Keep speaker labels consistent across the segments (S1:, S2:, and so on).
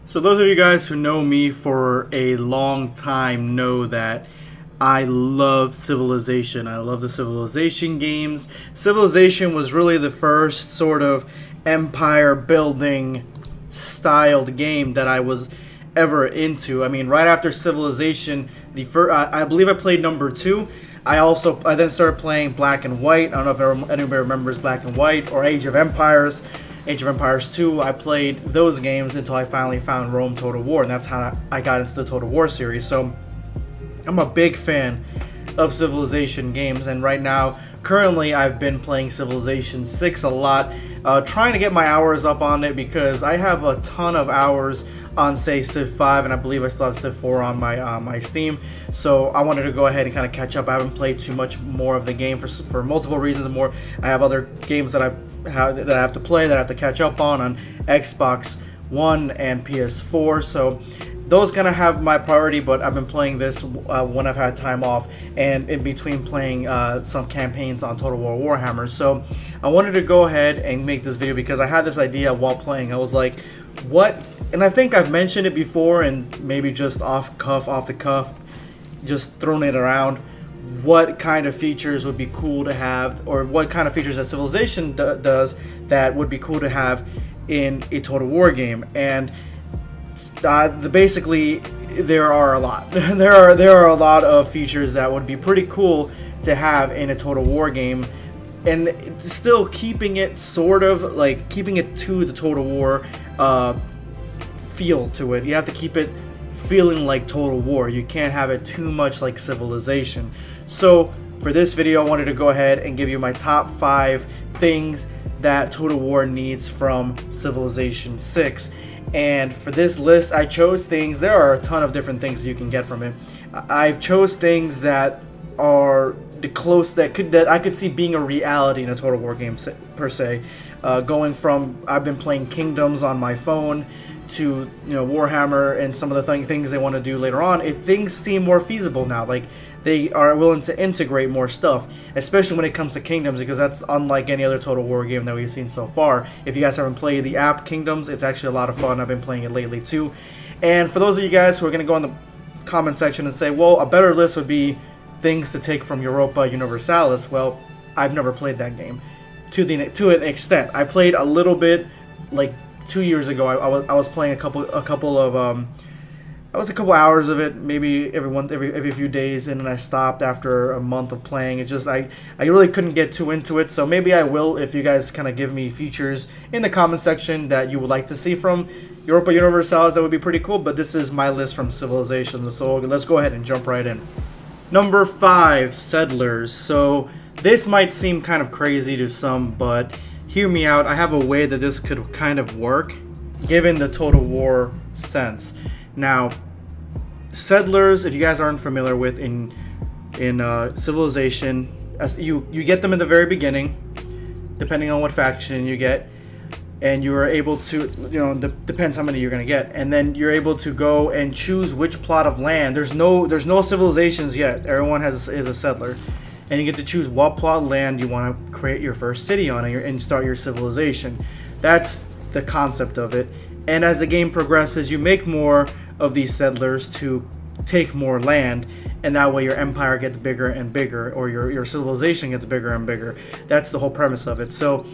S1: So those of you guys who know me for a long time know that I love Civilization. I love the Civilization games. Civilization was really the first sort of empire building styled game that I was ever into. I mean, right after Civilization, the first I believe I played number 2. I then started playing Black and White. I don't know if anybody remembers Black and White or Age of Empires. Age of Empires 2, I played those games until I finally found Rome Total War, and that's how I got into the Total War series. So I'm a big fan of Civilization games, and right now, currently, I've been playing Civilization 6 a lot, trying to get my hours up on it because I have a ton of hours on, say, Civ 5, and I believe I still have Civ 4 on my Steam. So I wanted to go ahead and kind of catch up. I haven't played too much more of the game for multiple reasons. More, I have other games that I have to play, that I have to catch up on Xbox One and PS4. So those kind of have my priority, but I've been playing this when I've had time off and in between playing some campaigns on Total War Warhammer. So I wanted to go ahead and make this video because I had this idea while playing. I was like, what? And I think I've mentioned it before and maybe just off the cuff, just throwing it around. What kind of features would be cool to have, or what kind of features that Civilization does that would be cool to have in a Total War game? And basically, there are a lot. there are a lot of features that would be pretty cool to have in a Total War game, and still keeping it keeping it to the Total War feel to it. You have to keep it feeling like Total War. You can't have it too much like Civilization. So for this video, I wanted to go ahead and give you my top 5 things that Total War needs from Civilization 6. And for this list, I chose things. There are a ton of different things you can get from it. I've chose things that are that I could see being a reality in a Total War game per se. Going from, I've been playing Kingdoms on my phone to Warhammer and some of the things they want to do later on. Things seem more feasible now. Like, they are willing to integrate more stuff, especially when it comes to Kingdoms, because that's unlike any other Total War game that we've seen so far. If you guys haven't played the app Kingdoms, it's actually a lot of fun. I've been playing it lately too. And for those of you guys who are going to go in the comment section and say, well, a better list would be things to take from Europa Universalis, well, I've never played that game to an extent. I played a little bit, like 2 years ago. I was playing a couple of I was a couple hours of it, maybe every few days, and then I stopped after a month of playing. It just I really couldn't get too into it, so maybe I will if you guys kind of give me features in the comment section that you would like to see from Europa Universalis. That would be pretty cool. But this is my list from Civilization, so let's go ahead and jump right in. Number 5, Settlers. So this might seem kind of crazy to some, but hear me out. I have a way that this could kind of work, given the Total War sense. Now, settlers, if you guys aren't familiar with in Civilization, you get them in the very beginning, depending on what faction you get, and you are able to, depends how many you're gonna get, and then you're able to go and choose which plot of land. There's no civilizations yet. Everyone is a settler, and you get to choose what plot of land you want to create your first city on and start your civilization. That's the concept of it. And as the game progresses, you make more of these settlers to take more land, and that way your empire gets bigger and bigger, or your civilization gets bigger and bigger. That's the whole premise of it. So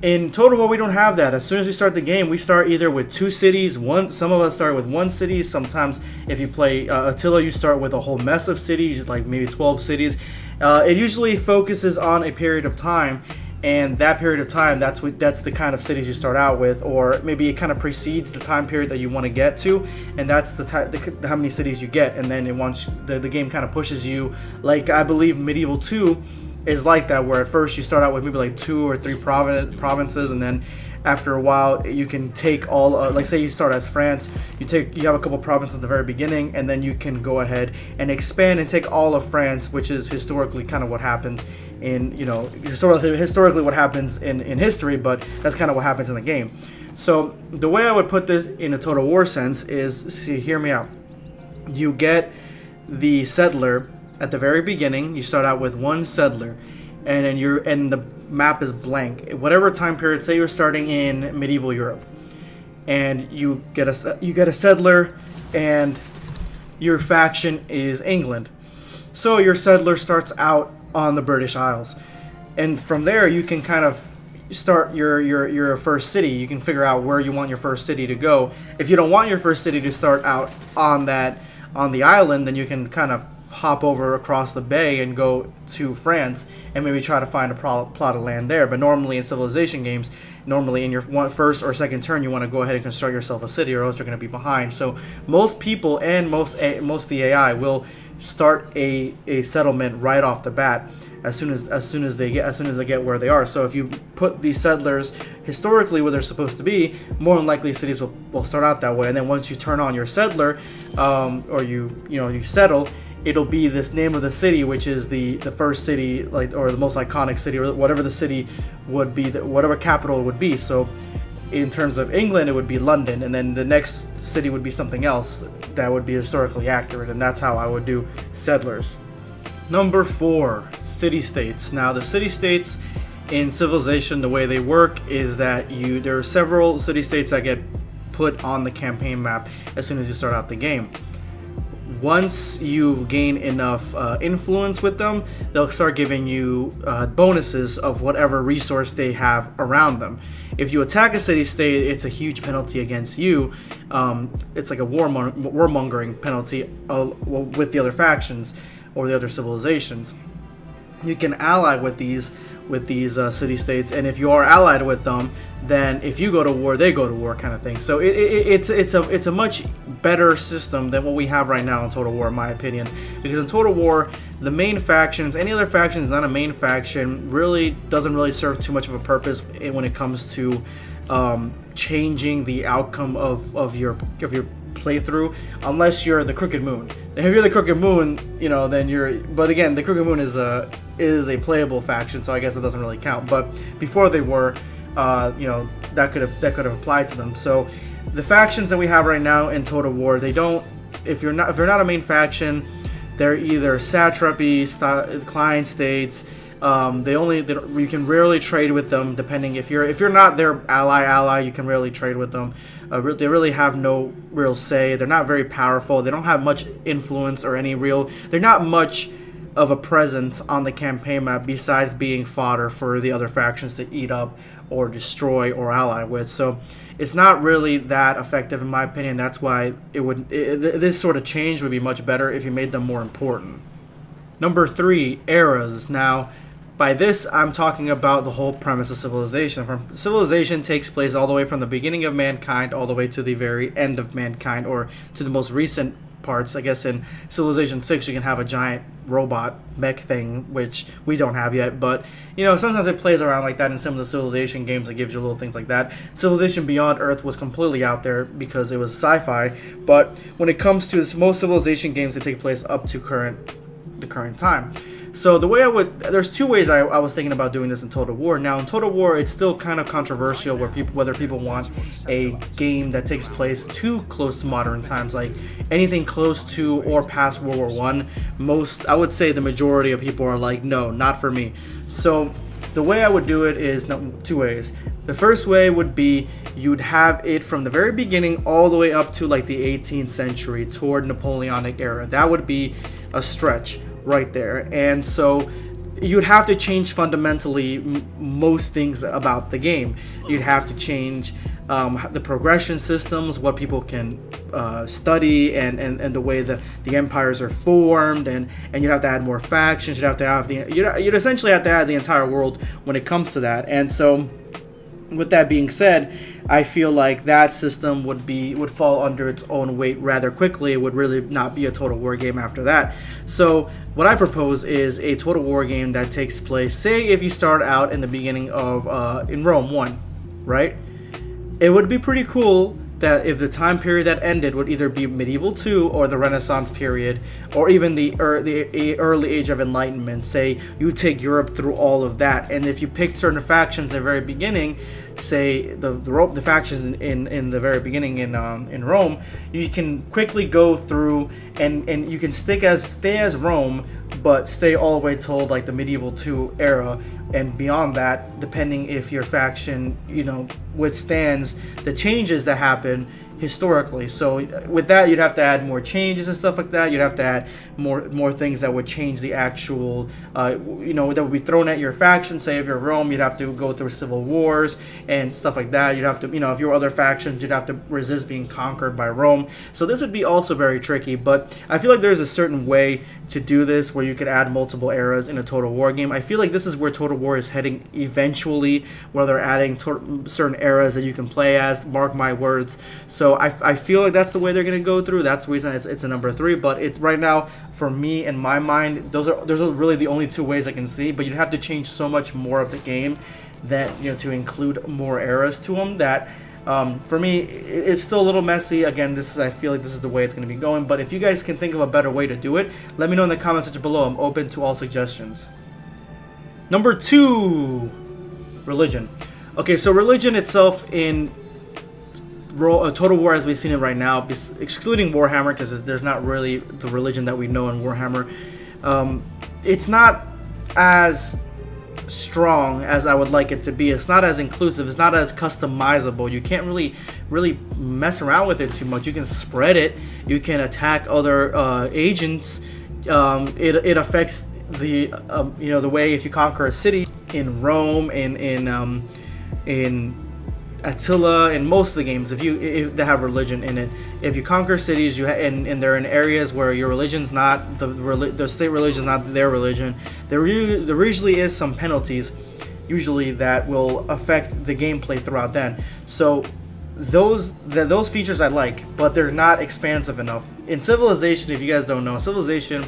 S1: in Total War, we don't have that. As soon as we start the game, we start either with 2 cities. Some of us start with 1 city. Sometimes if you play Attila, you start with a whole mess of cities, like maybe 12 cities. It usually focuses on a period of time, and that period of time, that's the kind of cities you start out with, or maybe it kind of precedes the time period that you want to get to, and that's how many cities you get. And then the game kind of pushes you, like I believe Medieval 2 is like that, where at first you start out with maybe like 2 or 3 provinces, and then after a while you can take all like, say you start as France, you have a couple provinces at the very beginning, and then you can go ahead and expand and take all of France, which is historically kind of what happens in historically what happens in history, but that's kind of what happens in the game. So the way I would put this in a Total War sense is, see, hear me out. You get the settler at the very beginning. You start out with 1 settler, and then the map is blank. Whatever time period, say you're starting in medieval Europe, and you get a settler, and your faction is England. So your settler starts out on the British Isles, and from there you can kind of start your first city. You can figure out where you want your first city to go. If you don't want your first city to start out on the island, then you can kind of hop over across the bay and go to France and maybe try to find a plot of land there. But normally in civilization games, normally in your first or second turn, you want to go ahead and construct yourself a city, or else you're going to be behind. So most people and most of the AI will start a settlement right off the bat as soon as they get where they are. So if you put these settlers historically where they're supposed to be, more than likely cities will start out that way. And then once you turn on your settler, or you settle, it'll be this name of the city, which is the first city, like, or the most iconic city, or whatever the city would be, whatever capital it would be. So in terms of England, it would be London, and then the next city would be something else that would be historically accurate, and that's how I would do settlers. Number 4, city-states. Now, the city-states in Civilization, the way they work is that there are several city-states that get put on the campaign map as soon as you start out the game. Once you gain enough influence with them, they'll start giving you bonuses of whatever resource they have around them. If you attack a city-state, it's a huge penalty against you. It's like a warmongering penalty with the other factions or the other civilizations. You can ally with these city-states, and if you are allied with them, then if you go to war, they go to war, kind of thing. So it's a much better system than what we have right now in Total War, in my opinion. Because in Total War, the main factions, any other faction is not a main faction, really doesn't really serve too much of a purpose when it comes to changing the outcome of your playthrough, unless you're the Crooked Moon. If you're the Crooked Moon, then you're. But again, the Crooked Moon is a playable faction, so I guess it doesn't really count. But before they were, that could have applied to them. So the factions that we have right now in Total War, they don't. If you're not a main faction, they're either satrapy, client states. You can rarely trade with them, depending if you're not their ally, you can rarely trade with them. They really have no real say. They're not very powerful. They don't have much influence or they're not much of a presence on the campaign map besides being fodder for the other factions to eat up or destroy or ally with. So it's not really that effective, in my opinion. That's why this sort of change would be much better if you made them more important. Number 3, eras. Now, by this, I'm talking about the whole premise of Civilization. Civilization takes place all the way from the beginning of mankind all the way to the very end of mankind, or to the most recent parts. I guess in Civilization 6, you can have a giant robot mech thing, which we don't have yet. But, sometimes it plays around like that in some of the Civilization games. It gives you little things like that. Civilization Beyond Earth was completely out there because it was sci-fi. But when it comes to most Civilization games, they take place up to the current time. So the way there's 2 ways I was thinking about doing this in Total War. Now in Total War, it's still kind of controversial whether people want a game that takes place too close to modern times, like anything close to or past World War I. I would say the majority of people are like, no, not for me. So the way I would do it is 2 ways. The first way would be you'd have it from the very beginning all the way up to like the 18th century toward Napoleonic era. That would be a stretch right there. And so you'd have to change fundamentally most things about the game. You'd have to change the progression systems, what people can study, and the way the empires are formed, and you'd have to add more factions. You'd essentially have to add the entire world when it comes to that. And so with that being said, I feel like that system would fall under its own weight rather quickly. It would really not be a Total War game after that. So what I propose is a Total War game that takes place, say if you start out in the beginning of in Rome 1, right? It would be pretty cool that if the time period that ended would either be medieval 2 or the Renaissance period, or even the early age of Enlightenment. Say you take Europe through all of that, and if you pick certain factions at the very beginning say the factions in the very beginning in Rome, you can quickly go through and you can stay as Rome, but stay all the way till like the medieval 2 era, and beyond that, depending if your faction withstands the changes that happen historically. So with that, you'd have to add more changes and stuff like that. You'd have to add more things that would change the actual that would be thrown at your faction. Say if you're Rome, you'd have to go through civil wars and stuff like that. You'd have to, if you're other factions, you'd have to resist being conquered by Rome. So this would be also very tricky, but I feel like there's a certain way to do this where you could add multiple eras in a Total War game. I feel like this is where Total War is heading eventually, where they're adding certain eras that you can play as, mark my words. So I feel like that's the way they're going to go through. That's the reason it's a number 3, but it's right now, for me, in my mind, those are really the only 2 ways I can see, but you'd have to change so much more of the game that, to include more eras to them, that for me, it's still a little messy. Again, I feel like this is the way it's going to be going, but if you guys can think of a better way to do it, let me know in the comment section below. I'm open to all suggestions. Number 2, religion. Okay, so religion itself in Total War as we've seen it right now, excluding Warhammer, because there's not really the religion that we know in Warhammer, it's not as strong as I would like it to be. It's not as inclusive. It's not as customizable. You can't really mess around with it too much. You can spread it. You can attack other agents. It affects the the way if you conquer a city in Rome, in Attila, in most of the games, if they have religion in it, if you conquer cities, and they're in areas where your religion's not the state religion's not their religion, there usually is some penalties, usually that will affect the gameplay throughout then. So those features I like, but they're not expansive enough. In Civilization, if you guys don't know, Civilization,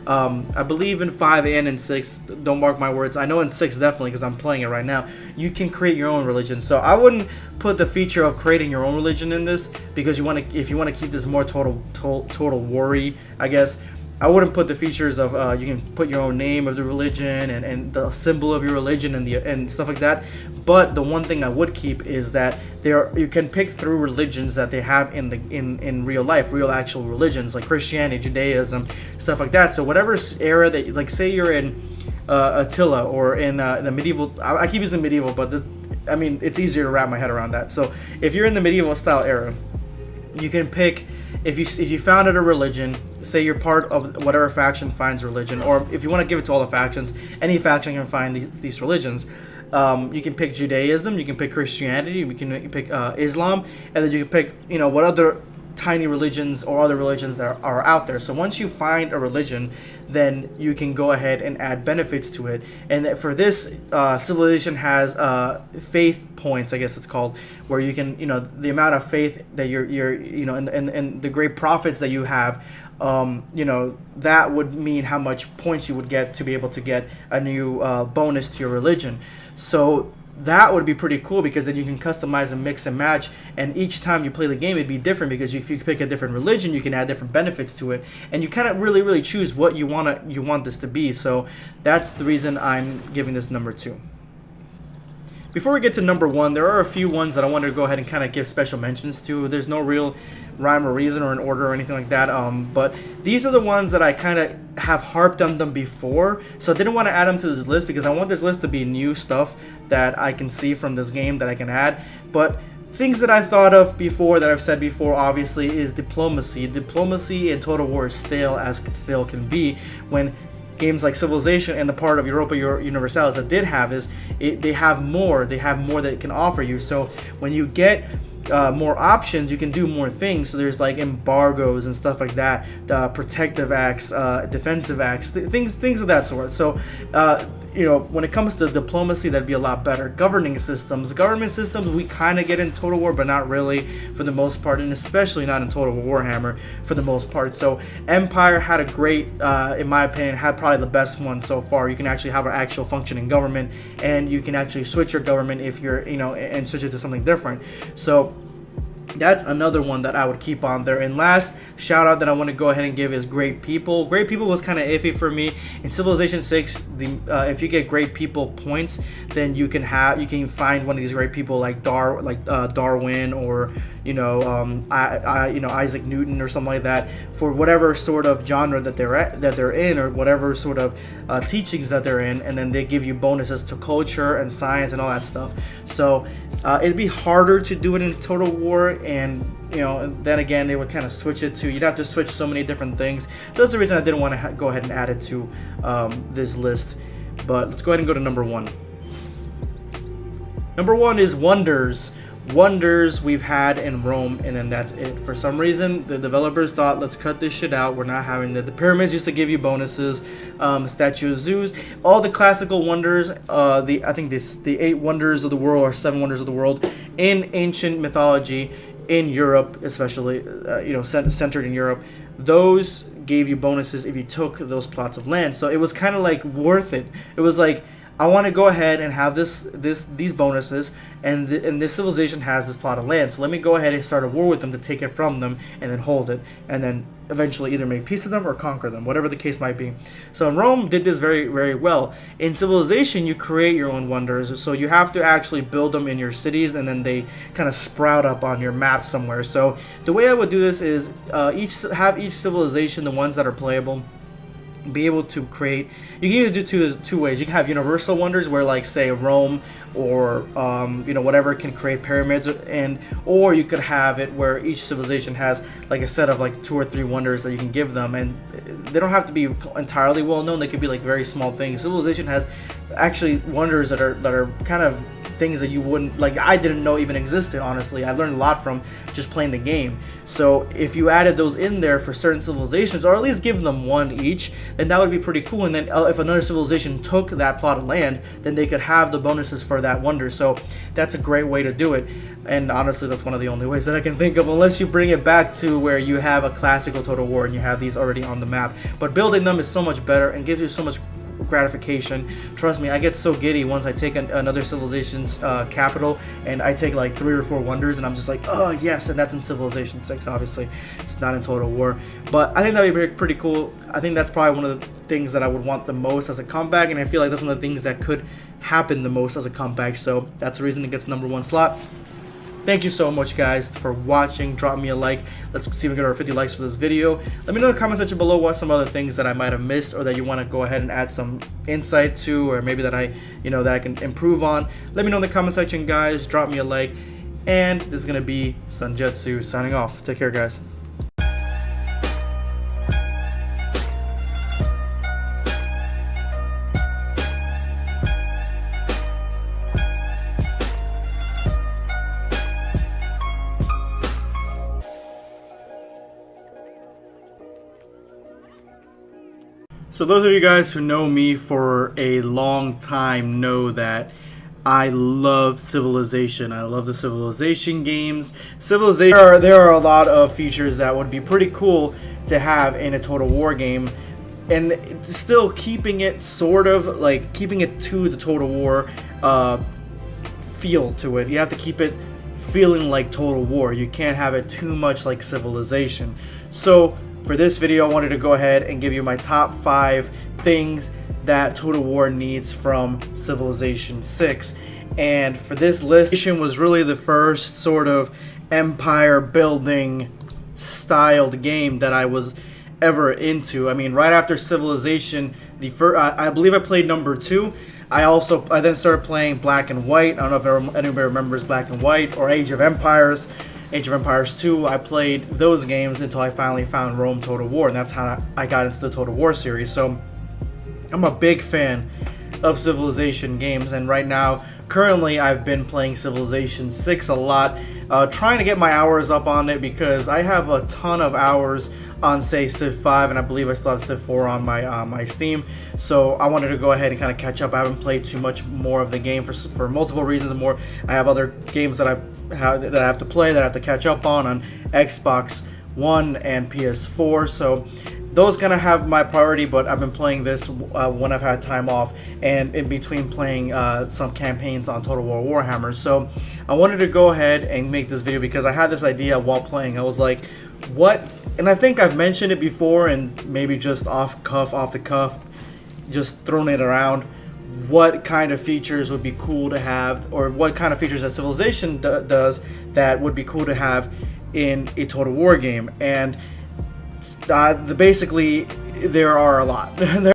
S1: I believe in 5 and in 6, don't mark my words, I know in 6 definitely because I'm playing it right now, you can create your own religion. So I wouldn't put the feature of creating your own religion in this, because if you want to keep this more total war-y, I guess, I wouldn't put the features of you can put your own name of the religion and the symbol of your religion and stuff like that. But the one thing I would keep is that you can pick through religions that they have in real life, real actual religions like Christianity, Judaism, stuff like that. So whatever era that, like, say you're in Attila or in the medieval. I keep using medieval, but it's easier to wrap my head around that. So if you're in the medieval style era, you can pick. If you founded a religion, say you're part of whatever faction finds religion, or if you want to give it to all the factions, any faction can find these religions. You can pick Judaism, you can pick Christianity, you can pick Islam, and then you can pick what other tiny religions or other religions that are out there. So once you find a religion, then you can go ahead and add benefits to it. And for this, Civilization has faith points, I guess it's called, where you can, the amount of faith that you're and the great profits that you have, that would mean how much points you would get to be able to get a new bonus to your religion. So that would be pretty cool, because then you can customize and mix and match, and each time you play the game it'd be different, because if you pick a different religion you can add different benefits to it, and you kind of really choose what you want this to be. So that's the reason I'm giving this number 2. Before we get to number 1, there are a few ones that I wanted to go ahead and kind of give special mentions to. There's no real rhyme or reason or an order or anything like that, but these are the ones that I kind of have harped on them before, so I didn't want to add them to this list because I want this list to be new stuff that I can see from this game that I can add. But things that I thought of before, that I've said before, obviously, is diplomacy. Diplomacy in Total War is stale as stale can be, when games like Civilization and the part of Europa Universalis that did have they have more that it can offer you. So when you get more options, you can do more things. So there's like embargoes and stuff like that, protective acts, defensive acts, things of that sort. So when it comes to diplomacy, that'd be a lot better. Government systems we kind of get in Total War, but not really for the most part, and especially not in Total Warhammer for the most part. So Empire had a great, in my opinion, had probably the best one so far. You can actually have an actual functioning government, and you can actually switch your government if you're, and switch it to something different. So That's another one that I would keep on there. And last shout out that I want to go ahead and give is Great People. Great People was kind of iffy for me in Civilization 6. If you get Great People points, then you can find one of these great people like Darwin, or Isaac Newton or something like that, for whatever sort of genre that they're in, or whatever sort of teachings that they're in, and then they give you bonuses to culture and science and all that stuff. So it'd be harder to do it in Total War, and then again they would kind of switch it to, you'd have to switch so many different things. So that's the reason I didn't want to go ahead and add it to this list. But let's go ahead and go to number one. Number one is Wonders. Wonders we've had in Rome, and then that's it. For some reason the developers thought, let's cut this shit out. We're not having the pyramids used to give you bonuses, the statue of Zeus, all the classical wonders, I think the 8 wonders of the world, or 7 wonders of the world in ancient mythology in Europe, especially centered in Europe. Those gave you bonuses if you took those plots of land. So it was kind of like worth it. It was like, I want to go ahead and have these bonuses, and this civilization has this plot of land, so let me go ahead and start a war with them to take it from them, and then hold it, and then eventually either make peace with them or conquer them, whatever the case might be. So Rome did this very, very well. In Civilization, you create your own wonders, so you have to actually build them in your cities, and then they kind of sprout up on your map somewhere. So the way I would do this is each civilization, the ones that are playable, be able to create. You can either do two ways. You can have universal wonders where, like, say Rome or whatever can create pyramids, or you could have it where each civilization has like a set of like 2 or 3 wonders that you can give them, and they don't have to be entirely well known. They could be like very small things. Civilization has actually wonders that are kind of things that you wouldn't, like, I didn't know even existed. Honestly, I learned a lot from just playing the game. So if you added those in there for certain civilizations, or at least give them one each, then that would be pretty cool. And then if another civilization took that plot of land, then they could have the bonuses for that wonder. So that's a great way to do it. And honestly, that's one of the only ways that I can think of, unless you bring it back to where you have a classical Total War and you have these already on the map. But building them is so much better and gives you so much gratification. Trust me, I get so giddy once I take another civilization's capital and I take like 3 or 4 wonders, and I'm just like, oh yes. And that's in Civilization 6, obviously. It's not in Total War, but I think that would be pretty cool. I think that's probably one of the things that I would want the most as a comeback, and I feel like that's one of the things that could happen the most as a comeback. So that's the reason it gets number 1 slot. Thank you so much, guys, for watching. Drop me a like. Let's see if we get over 50 likes for this video. Let me know in the comment section below what some other things that I might have missed, or that you want to go ahead and add some insight to, or maybe that I can improve on. Let me know in the comment section, guys. Drop me a like. And this is going to be Sunjetsu signing off. Take care, guys. So those of you guys who know me for a long time know that I love Civilization. I love the Civilization games. Civilization, there are a lot of features that would be pretty cool to have in a Total War game, and still keeping it keeping it to the Total War feel to it. You have to keep it feeling like Total War. You can't have it too much like Civilization. So for this video, I wanted to go ahead and give you my top 5 things that Total War needs from Civilization 6. And for this list, Civilization was really the first sort of empire building styled game that I was ever into. I mean, right after Civilization, I believe I played number 2. I then started playing Black and White. I don't know if anybody remembers Black and White, or Age of Empires. Age of Empires 2, I played those games until I finally found Rome Total War, and that's how I got into the Total War series. So I'm a big fan of Civilization games, and right now, currently, I've been playing Civilization 6 a lot, trying to get my hours up on it, because I have a ton of hours on, say, Civ 5, and I believe I still have Civ 4 on my Steam. So I wanted to go ahead and kind of catch up. I haven't played too much more of the game for multiple reasons and more. I have other games that I have to play, that I have to catch up on Xbox One and PS4. So those kind of have my priority, but I've been playing this when I've had time off and in between playing some campaigns on Total War Warhammer. So I wanted to go ahead and make this video because I had this idea while playing. I was like, what? And I think I've mentioned it before and maybe just off the cuff, just throwing it around. What kind of features would be cool to have, or what kind of features that Civilization does that would be cool to have in a Total War game? And basically, there are a lot.